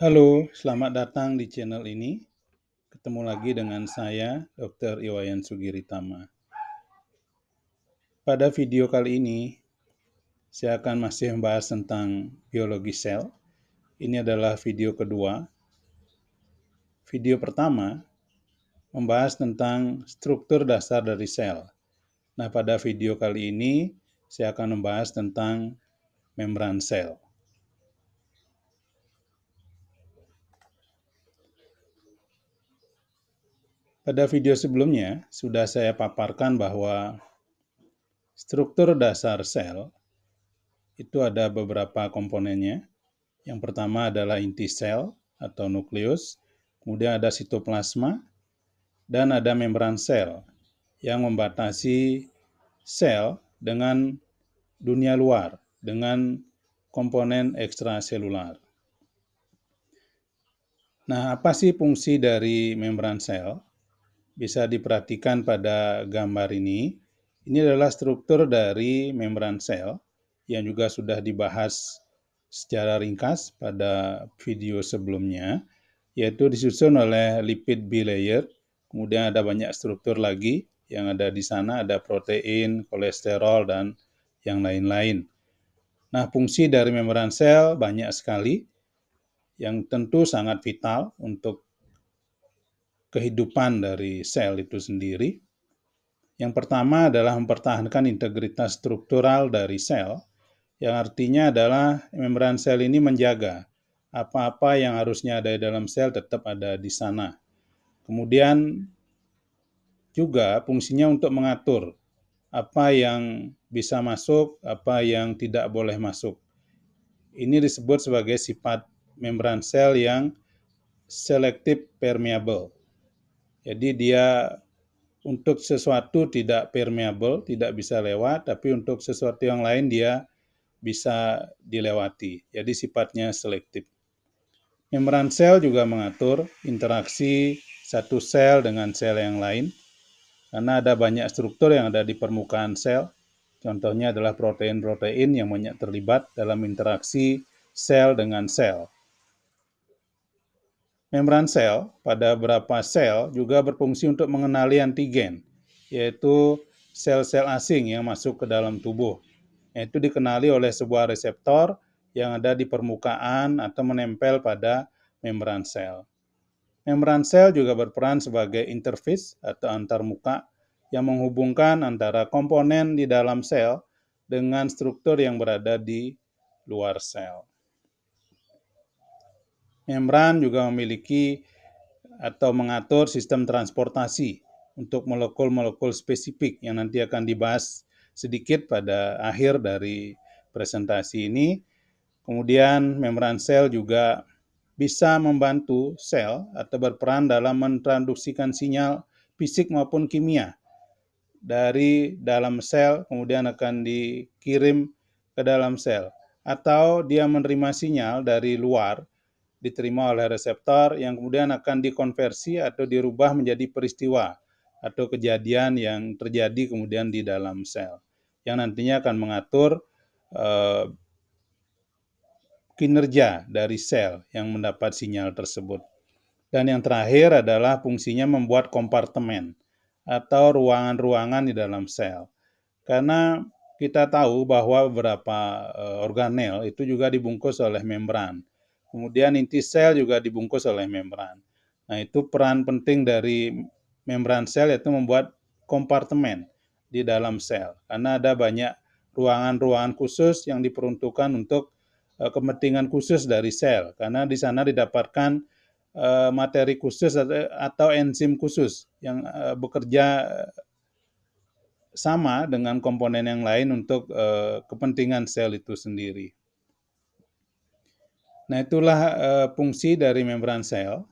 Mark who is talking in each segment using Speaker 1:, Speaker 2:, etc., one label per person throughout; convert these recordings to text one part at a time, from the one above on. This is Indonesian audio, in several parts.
Speaker 1: Halo, selamat datang di channel ini. Ketemu lagi dengan saya, Dr. Iwayan Sugiritama. Pada video kali ini, saya akan masih membahas tentang biologi sel. Ini adalah video kedua. Video pertama membahas tentang struktur dasar dari sel. Nah, pada video kali ini, saya akan membahas tentang membran sel. Pada video sebelumnya, sudah saya paparkan bahwa struktur dasar sel itu ada beberapa komponennya. Yang pertama adalah inti sel atau nukleus, kemudian ada sitoplasma, dan ada membran sel yang membatasi sel dengan dunia luar, dengan komponen ekstraselular. Nah, apa sih fungsi dari membran sel? Bisa diperhatikan pada gambar ini. Ini adalah struktur dari membran sel yang juga sudah dibahas secara ringkas pada video sebelumnya, yaitu disusun oleh lipid bilayer, kemudian ada banyak struktur lagi yang ada di sana, ada protein, kolesterol, dan yang lain-lain. Nah, fungsi dari membran sel banyak sekali, yang tentu sangat vital untuk kehidupan dari sel itu sendiri. Yang pertama adalah mempertahankan integritas struktural dari sel, yang artinya adalah membran sel ini menjaga apa-apa yang harusnya ada di dalam sel tetap ada di sana. Kemudian juga fungsinya untuk mengatur apa yang bisa masuk, apa yang tidak boleh masuk. Ini disebut sebagai sifat membran sel yang selective permeable. Jadi dia untuk sesuatu tidak permeable, tidak bisa lewat, tapi untuk sesuatu yang lain dia bisa dilewati. Jadi sifatnya selektif. Membran sel juga mengatur interaksi satu sel dengan sel yang lain, karena ada banyak struktur yang ada di permukaan sel. Contohnya adalah protein-protein yang banyak terlibat dalam interaksi sel dengan sel. Membran sel pada beberapa sel juga berfungsi untuk mengenali antigen, yaitu sel-sel asing yang masuk ke dalam tubuh. Itu dikenali oleh sebuah reseptor yang ada di permukaan atau menempel pada membran sel. Membran sel juga berperan sebagai interface atau antarmuka yang menghubungkan antara komponen di dalam sel dengan struktur yang berada di luar sel. Membran juga memiliki atau mengatur sistem transportasi untuk molekul-molekul spesifik yang nanti akan dibahas sedikit pada akhir dari presentasi ini. Kemudian membran sel juga bisa membantu sel atau berperan dalam mentransduksikan sinyal fisik maupun kimia dari dalam sel, kemudian akan dikirim ke dalam sel. Atau dia menerima sinyal dari luar, diterima oleh reseptor yang kemudian akan dikonversi atau dirubah menjadi peristiwa atau kejadian yang terjadi kemudian di dalam sel, yang nantinya akan mengatur kinerja dari sel yang mendapat sinyal tersebut. Dan yang terakhir adalah fungsinya membuat kompartemen atau ruangan-ruangan di dalam sel. Karena kita tahu bahwa beberapa organel itu juga dibungkus oleh membran. Kemudian inti sel juga dibungkus oleh membran. Nah, itu peran penting dari membran sel yaitu membuat kompartemen di dalam sel. Karena ada banyak ruangan-ruangan khusus yang diperuntukkan untuk kepentingan khusus dari sel. Karena di sana didapatkan materi khusus atau enzim khusus yang bekerja sama dengan komponen yang lain untuk kepentingan sel itu sendiri. Nah, itulah fungsi dari membran sel.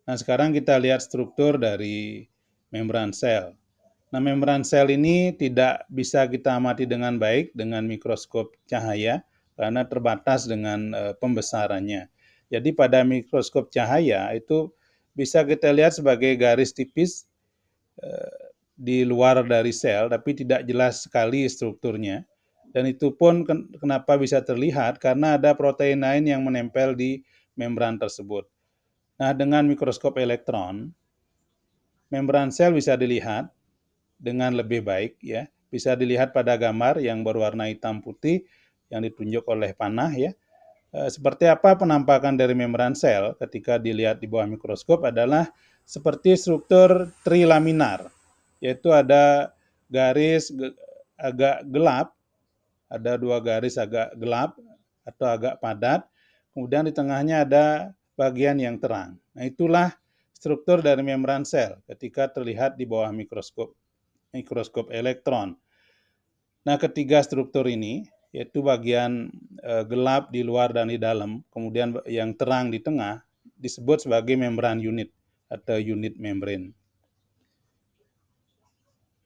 Speaker 1: Nah, sekarang kita lihat struktur dari membran sel. Nah, membran sel ini tidak bisa kita amati dengan baik dengan mikroskop cahaya karena terbatas dengan pembesarannya. Jadi pada mikroskop cahaya itu bisa kita lihat sebagai garis tipis di luar dari sel, tapi tidak jelas sekali strukturnya. Dan itu pun kenapa bisa terlihat, karena ada protein lain yang menempel di membran tersebut. Nah, dengan mikroskop elektron, membran sel bisa dilihat dengan lebih baik, ya. Bisa dilihat pada gambar yang berwarna hitam putih yang ditunjuk oleh panah, ya. Seperti apa penampakan dari membran sel ketika dilihat di bawah mikroskop adalah seperti struktur trilaminar, yaitu ada garis agak gelap, ada dua garis agak gelap atau agak padat, kemudian di tengahnya ada bagian yang terang. Nah, itulah struktur dari membran sel ketika terlihat di bawah mikroskop elektron. Nah, ketiga struktur ini, yaitu bagian gelap di luar dan di dalam, kemudian yang terang di tengah, disebut sebagai membran unit atau unit membrane.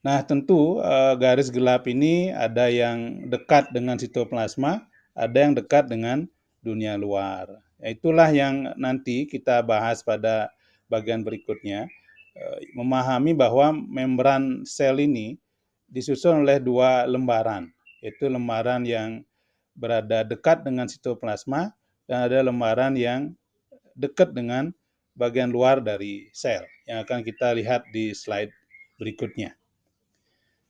Speaker 1: Nah, tentu garis gelap ini ada yang dekat dengan sitoplasma, ada yang dekat dengan dunia luar. Itulah yang nanti kita bahas pada bagian berikutnya, memahami bahwa membran sel ini disusun oleh dua lembaran, yaitu lembaran yang berada dekat dengan sitoplasma dan ada lembaran yang dekat dengan bagian luar dari sel yang akan kita lihat di slide berikutnya.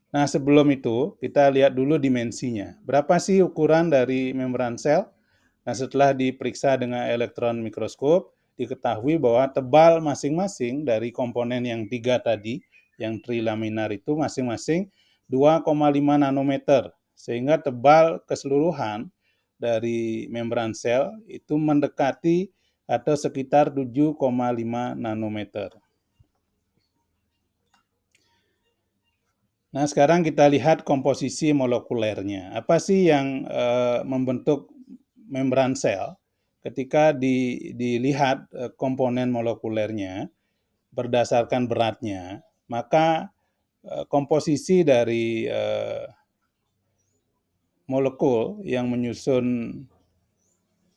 Speaker 1: Nah, sebelum itu kita lihat dulu dimensinya. Berapa sih ukuran dari membran sel? Nah, setelah diperiksa dengan elektron mikroskop, diketahui bahwa tebal masing-masing dari komponen yang 3 tadi, yang trilaminar itu masing-masing 2,5 nanometer, sehingga tebal keseluruhan dari membran sel itu mendekati atau sekitar 7,5 nanometer. Nah, sekarang kita lihat komposisi molekulernya. Apa sih yang membentuk membran sel? Ketika dilihat komponen molekulernya berdasarkan beratnya, maka komposisi dari molekul yang menyusun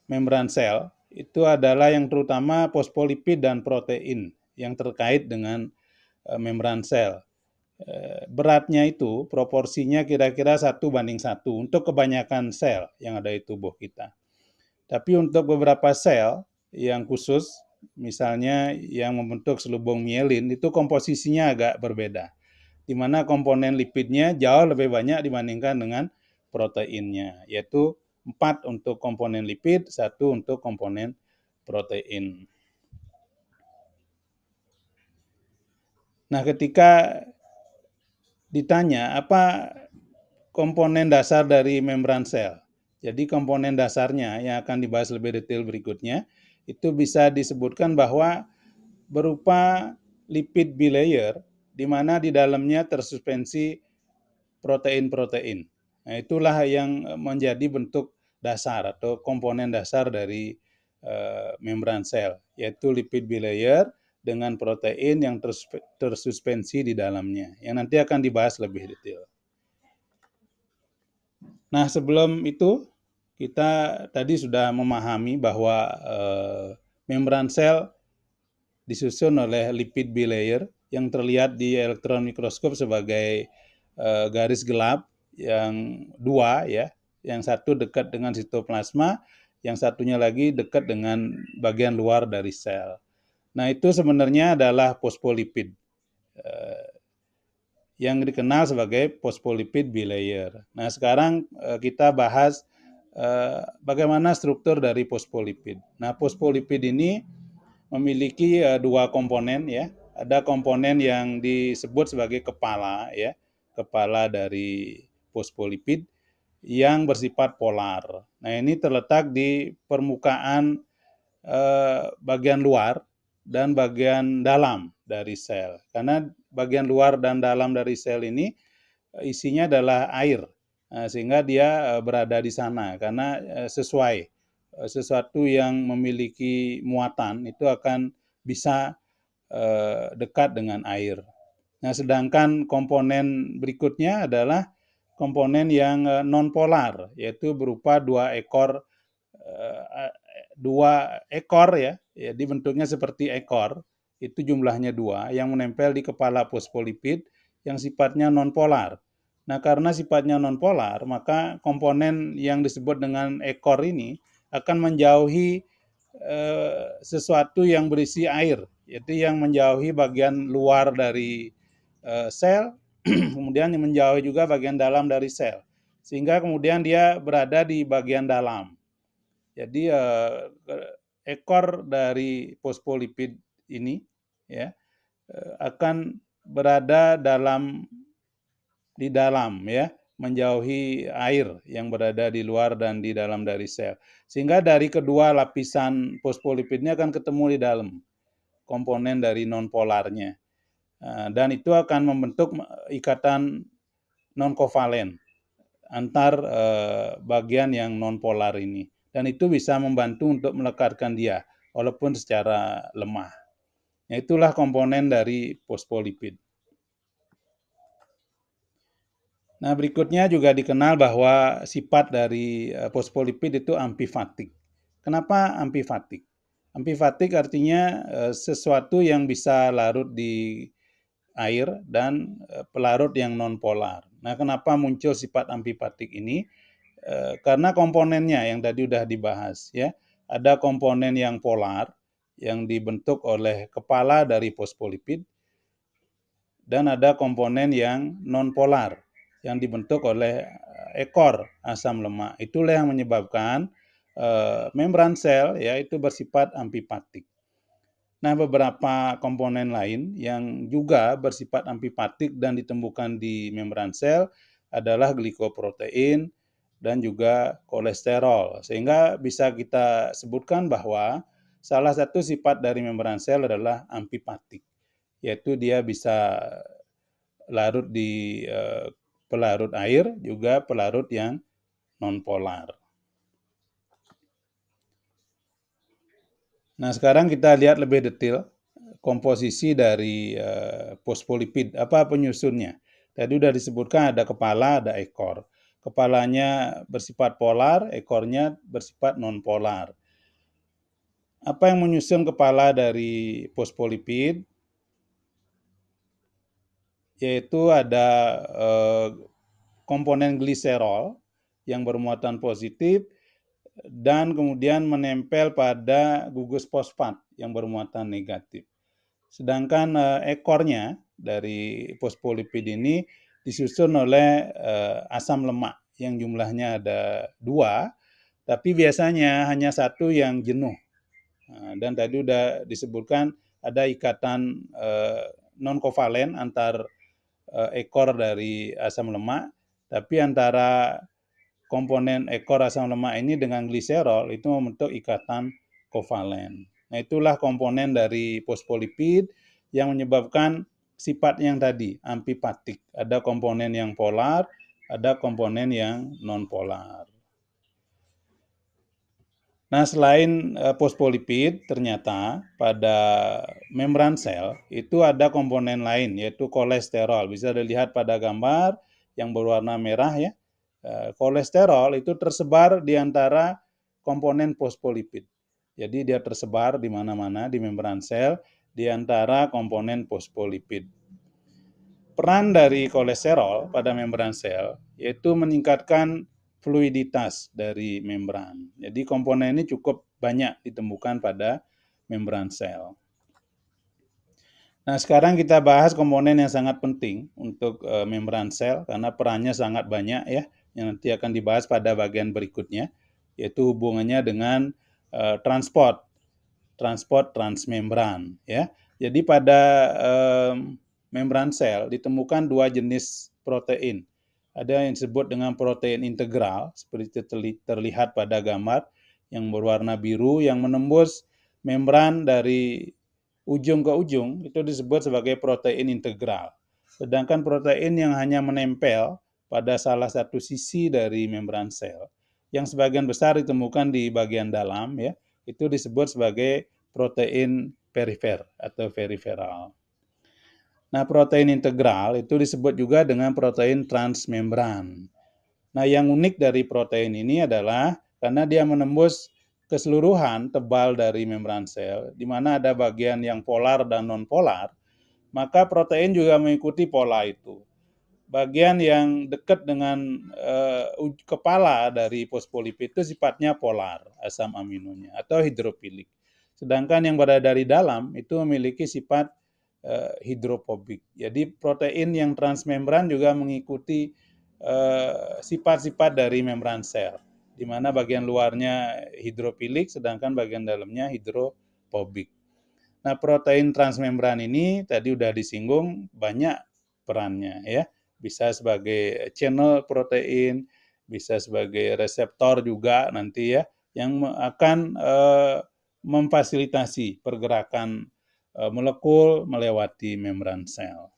Speaker 1: membran sel itu adalah yang terutama fosfolipid dan protein yang terkait dengan membran sel. Beratnya itu proporsinya kira-kira 1:1 untuk kebanyakan sel yang ada di tubuh kita. Tapi untuk beberapa sel yang khusus, misalnya yang membentuk selubung mielin, itu komposisinya agak berbeda, di mana komponen lipidnya jauh lebih banyak dibandingkan dengan proteinnya, yaitu 4 untuk komponen lipid, 1 untuk komponen protein. Nah, ketika ditanya apa komponen dasar dari membran sel. Jadi komponen dasarnya yang akan dibahas lebih detail berikutnya, itu bisa disebutkan bahwa berupa lipid bilayer, di mana di dalamnya tersuspensi protein-protein. Nah, itulah yang menjadi bentuk dasar atau komponen dasar dari membran sel, yaitu lipid bilayer dengan protein yang tersuspensi di dalamnya, yang nanti akan dibahas lebih detail. Nah, sebelum itu kita tadi sudah memahami bahwa membran sel disusun oleh lipid bilayer yang terlihat di elektron mikroskop sebagai garis gelap yang dua, ya, yang satu dekat dengan sitoplasma, yang satunya lagi dekat dengan bagian luar dari sel. Nah, itu sebenarnya adalah fosfolipid yang dikenal sebagai fosfolipid bilayer. Nah, sekarang kita bahas bagaimana struktur dari fosfolipid. Nah, fosfolipid ini memiliki dua komponen, ya. Ada komponen yang disebut sebagai kepala, ya, kepala dari fosfolipid yang bersifat polar. Nah, ini terletak di permukaan bagian luar dan bagian dalam dari sel. Karena bagian luar dan dalam dari sel ini isinya adalah air, sehingga dia berada di sana karena sesuai sesuatu yang memiliki muatan itu akan bisa dekat dengan air. Nah, sedangkan komponen berikutnya adalah komponen yang non-polar, yaitu berupa dua ekor, ya, jadi bentuknya seperti ekor, itu jumlahnya 2, yang menempel di kepala fosfolipid yang sifatnya non-polar. Nah, karena sifatnya non-polar, maka komponen yang disebut dengan ekor ini akan menjauhi sesuatu yang berisi air, yaitu yang menjauhi bagian luar dari sel, kemudian menjauhi juga bagian dalam dari sel, sehingga kemudian dia berada di bagian dalam. Jadi ekor dari fosfolipid ini ya akan berada di dalam ya, menjauhi air yang berada di luar dan di dalam dari sel. Sehingga dari kedua lapisan fosfolipidnya akan ketemu di dalam komponen dari nonpolarnya. Dan itu akan membentuk ikatan non-kovalen antar bagian yang nonpolar ini. Dan itu bisa membantu untuk melekatkan dia, walaupun secara lemah. Nah, itulah komponen dari fosfolipid. Nah, berikutnya juga dikenal bahwa sifat dari fosfolipid itu amfifatik. Kenapa amfifatik? Amfifatik artinya sesuatu yang bisa larut di air dan pelarut yang nonpolar. Nah, kenapa muncul sifat amfifatik ini? Karena komponennya yang tadi sudah dibahas ya. Ada komponen yang polar yang dibentuk oleh kepala dari fosfolipid dan ada komponen yang nonpolar yang dibentuk oleh ekor asam lemak. Itulah yang menyebabkan membran sel yaitu bersifat amfifatik. Nah, beberapa komponen lain yang juga bersifat amfifatik dan ditemukan di membran sel adalah glikoprotein dan juga kolesterol. Sehingga bisa kita sebutkan bahwa salah satu sifat dari membran sel adalah amfifatik, yaitu dia bisa larut di pelarut air, juga pelarut yang nonpolar. Nah, sekarang kita lihat lebih detail komposisi dari fosfolipid, apa penyusunnya. Tadi sudah disebutkan ada kepala, ada ekor. Kepalanya bersifat polar, ekornya bersifat nonpolar. Apa yang menyusun kepala dari fosfolipid? Yaitu ada komponen gliserol yang bermuatan positif dan kemudian menempel pada gugus fosfat yang bermuatan negatif. Sedangkan ekornya dari fosfolipid ini disusun oleh asam lemak yang jumlahnya ada 2, tapi biasanya hanya satu yang jenuh. Dan tadi sudah disebutkan ada ikatan non-kovalen antar ekor dari asam lemak, tapi antara komponen ekor asam lemak ini dengan gliserol itu membentuk ikatan kovalen. Nah, itulah komponen dari fosfolipid yang menyebabkan sifat yang tadi, amfifatik. Ada komponen yang polar, ada komponen yang non-polar. Nah, selain fosfolipid, ternyata pada membran sel itu ada komponen lain, yaitu kolesterol. Bisa dilihat pada gambar yang berwarna merah ya. Kolesterol itu tersebar di antara komponen fosfolipid. Jadi dia tersebar di mana-mana di membran sel di antara komponen fosfolipid. Peran dari kolesterol pada membran sel yaitu meningkatkan fluiditas dari membran. Jadi komponen ini cukup banyak ditemukan pada membran sel. Nah, sekarang kita bahas komponen yang sangat penting untuk membran sel karena perannya sangat banyak ya, yang nanti akan dibahas pada bagian berikutnya, yaitu hubungannya dengan transport transmembran ya. Jadi pada membran sel ditemukan 2 jenis protein. Ada yang disebut dengan protein integral, seperti terlihat pada gambar yang berwarna biru yang menembus membran dari ujung ke ujung, itu disebut sebagai protein integral. Sedangkan protein yang hanya menempel pada salah satu sisi dari membran sel, yang sebagian besar ditemukan di bagian dalam, ya, itu disebut sebagai protein perifer atau periferal. Nah, protein integral itu disebut juga dengan protein transmembran. Nah, yang unik dari protein ini adalah karena dia menembus keseluruhan tebal dari membran sel, di mana ada bagian yang polar dan non-polar, maka protein juga mengikuti pola itu. bagian yang dekat dengan kepala dari fosfolipid itu sifatnya polar asam aminonya atau hidrofilik. Sedangkan yang berada dari dalam itu memiliki sifat hidrofobik. Jadi protein yang transmembran juga mengikuti sifat-sifat dari membran sel, di mana bagian luarnya hidrofilik sedangkan bagian dalamnya hidrofobik. Nah, protein transmembran ini tadi udah disinggung banyak perannya ya. Bisa sebagai channel protein, bisa sebagai reseptor juga nanti ya, yang akan memfasilitasi pergerakan molekul melewati membran sel.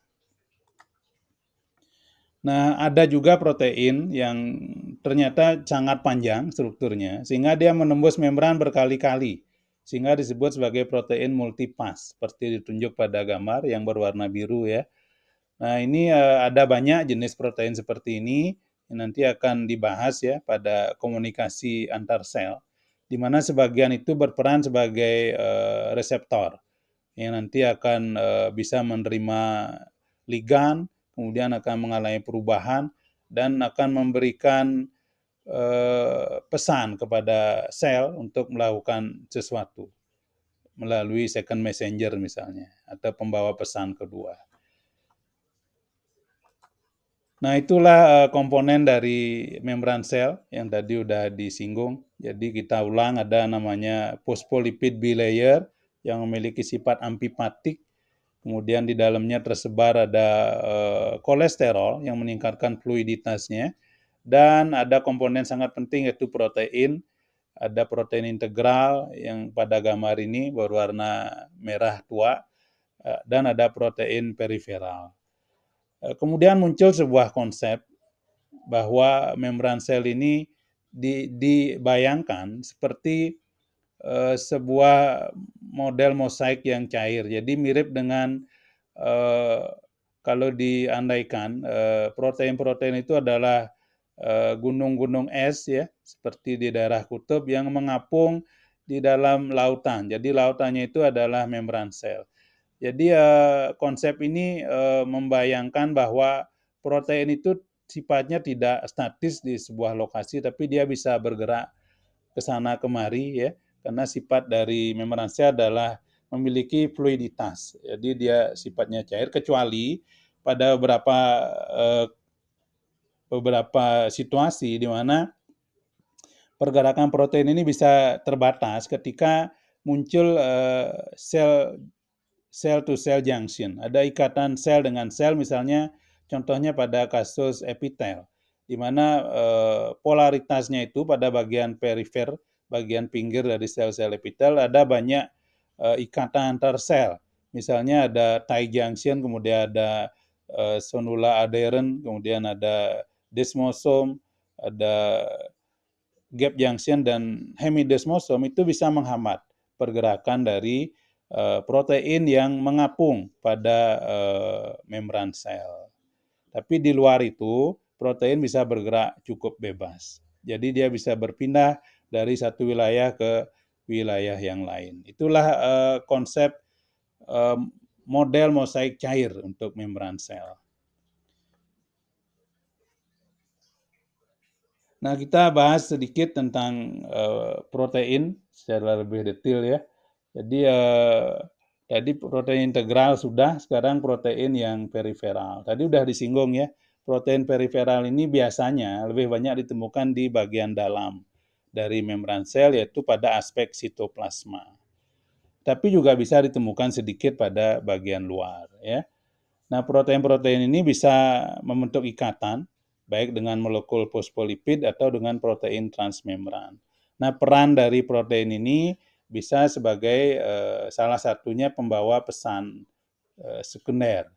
Speaker 1: Nah, ada juga protein yang ternyata sangat panjang strukturnya, sehingga dia menembus membran berkali-kali, sehingga disebut sebagai protein multipass, seperti ditunjuk pada gambar yang berwarna biru ya. Nah, ini ada banyak jenis protein seperti ini yang nanti akan dibahas ya pada komunikasi antar sel, di mana sebagian itu berperan sebagai reseptor yang nanti akan bisa menerima ligan, kemudian akan mengalami perubahan dan akan memberikan pesan kepada sel untuk melakukan sesuatu melalui second messenger misalnya atau pembawa pesan kedua. Nah, itulah komponen dari membran sel yang tadi udah disinggung. Jadi kita ulang, ada namanya phospholipid bilayer yang memiliki sifat amfipatik. Kemudian di dalamnya tersebar ada kolesterol yang meningkatkan fluiditasnya. Dan ada komponen sangat penting yaitu protein. Ada protein integral yang pada gambar ini berwarna merah tua. Dan ada protein periferal. Kemudian muncul sebuah konsep bahwa membran sel ini dibayangkan seperti sebuah model mosaik yang cair. Jadi mirip dengan kalau diandaikan protein-protein itu adalah gunung-gunung es ya, seperti di daerah kutub yang mengapung di dalam lautan. Jadi lautannya itu adalah membran sel. Jadi konsep ini membayangkan bahwa protein itu sifatnya tidak statis di sebuah lokasi, tapi dia bisa bergerak ke sana kemari ya, karena sifat dari membran sel adalah memiliki fluiditas. Jadi dia sifatnya cair kecuali pada beberapa situasi di mana pergerakan protein ini bisa terbatas ketika muncul cell to cell junction. Ada ikatan sel dengan sel, misalnya contohnya pada kasus epitel, di mana polaritasnya itu pada bagian perifer, bagian pinggir dari sel-sel epitel ada banyak ikatan antar sel. Misalnya ada tight junction, kemudian ada sonula adherent, kemudian ada desmosom, ada gap junction dan hemidesmosom, itu bisa menghambat pergerakan dari protein yang mengapung pada membran sel. Tapi di luar itu, protein bisa bergerak cukup bebas. Jadi dia bisa berpindah dari satu wilayah ke wilayah yang lain. Itulah konsep model mosaik cair untuk membran sel. Nah, kita bahas sedikit tentang protein secara lebih detail ya. Jadi tadi protein integral sudah, sekarang protein yang periferal. Tadi udah disinggung ya, protein periferal ini biasanya lebih banyak ditemukan di bagian dalam dari membran sel, yaitu pada aspek sitoplasma. Tapi juga bisa ditemukan sedikit pada bagian luar ya. Nah, protein-protein ini bisa membentuk ikatan baik dengan molekul fosfolipid atau dengan protein transmembran. Nah, peran dari protein ini bisa sebagai salah satunya pembawa pesan sekunder,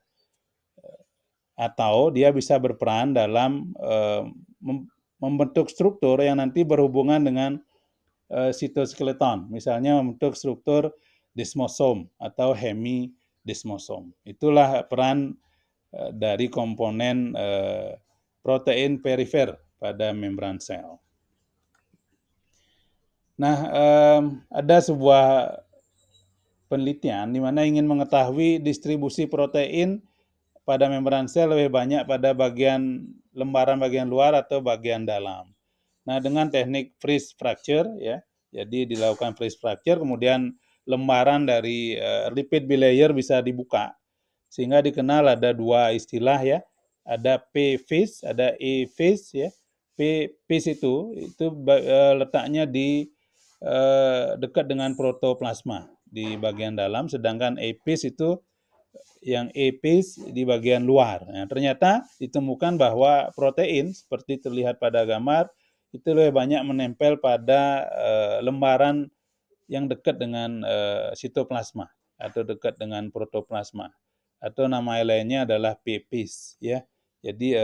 Speaker 1: atau dia bisa berperan dalam membentuk struktur yang nanti berhubungan dengan sitoskeleton, misalnya membentuk struktur desmosom atau hemidesmosom. Itulah peran dari komponen protein perifer pada membran sel. Nah, ada sebuah penelitian di mana ingin mengetahui distribusi protein pada membran sel lebih banyak pada bagian lembaran bagian luar atau bagian dalam. Nah, dengan teknik freeze fracture ya, jadi dilakukan freeze fracture, kemudian lembaran dari lipid bilayer bisa dibuka, sehingga dikenal ada dua istilah ya, ada P phase, ada E phase ya. P phase itu letaknya di dekat dengan protoplasma di bagian dalam, sedangkan E phase itu yang E-phase di bagian luar. Nah, ternyata ditemukan bahwa protein seperti terlihat pada gambar itu lebih banyak menempel pada lembaran yang dekat dengan sitoplasma atau dekat dengan protoplasma, atau nama lainnya adalah P-phase ya. Jadi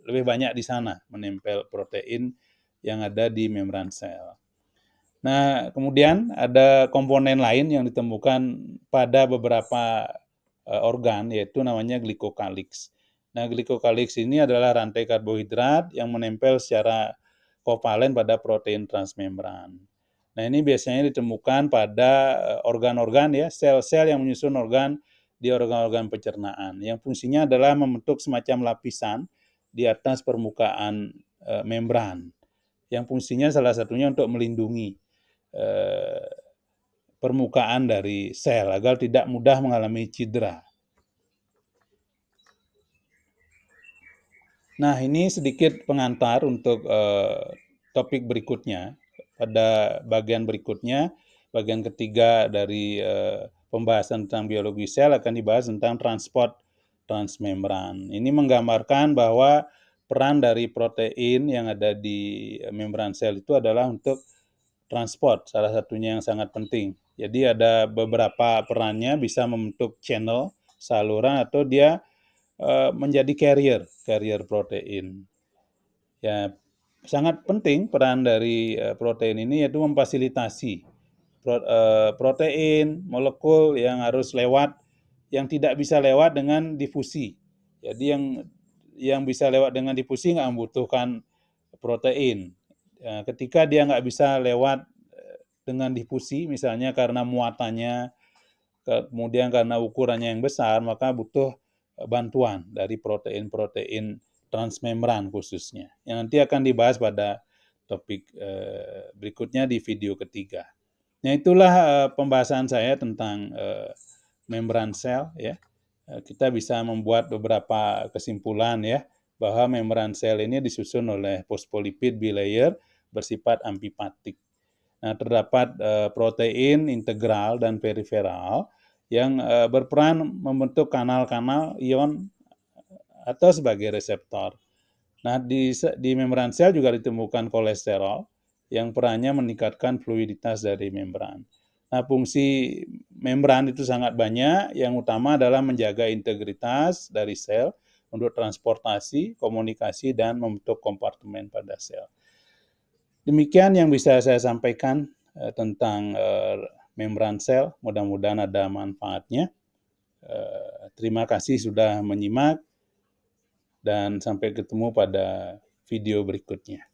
Speaker 1: lebih banyak di sana menempel protein yang ada di membran sel. Nah, kemudian ada komponen lain yang ditemukan pada beberapa organ, yaitu namanya glikokalix. Nah, glikokalix ini adalah rantai karbohidrat yang menempel secara kovalen pada protein transmembran. Nah, ini biasanya ditemukan pada organ-organ ya, sel-sel yang menyusun organ di organ-organ pencernaan, yang fungsinya adalah membentuk semacam lapisan di atas permukaan membran, yang fungsinya salah satunya untuk melindungi permukaan dari sel agar tidak mudah mengalami cedera. Nah, ini sedikit pengantar untuk topik berikutnya. Pada bagian berikutnya, bagian ketiga dari pembahasan tentang biologi sel akan dibahas tentang transport transmembran. Ini menggambarkan bahwa peran dari protein yang ada di membran sel itu adalah untuk transport, salah satunya yang sangat penting. Jadi ada beberapa perannya, bisa membentuk channel, saluran, atau dia menjadi carrier protein. Ya, sangat penting peran dari protein ini, yaitu memfasilitasi protein, molekul yang harus lewat, yang tidak bisa lewat dengan difusi. Jadi yang bisa lewat dengan difusi nggak membutuhkan protein. Ya, ketika dia nggak bisa lewat dengan difusi, misalnya karena muatannya, kemudian karena ukurannya yang besar, maka butuh bantuan dari protein-protein transmembran khususnya, yang nanti akan dibahas pada topik berikutnya di video ketiga. Nah, itulah pembahasan saya tentang membran sel ya. Kita bisa membuat beberapa kesimpulan ya, bahwa membran sel ini disusun oleh fosfolipid bilayer bersifat amfipatik. Nah, terdapat protein integral dan periferal yang berperan membentuk kanal-kanal ion atau sebagai reseptor. Nah, di membran sel juga ditemukan kolesterol yang perannya meningkatkan fluiditas dari membran. Nah, fungsi membran itu sangat banyak. Yang utama adalah menjaga integritas dari sel untuk transportasi, komunikasi, dan membentuk kompartemen pada sel. Demikian yang bisa saya sampaikan tentang membran sel. Mudah-mudahan ada manfaatnya. Terima kasih sudah menyimak, dan sampai ketemu pada video berikutnya.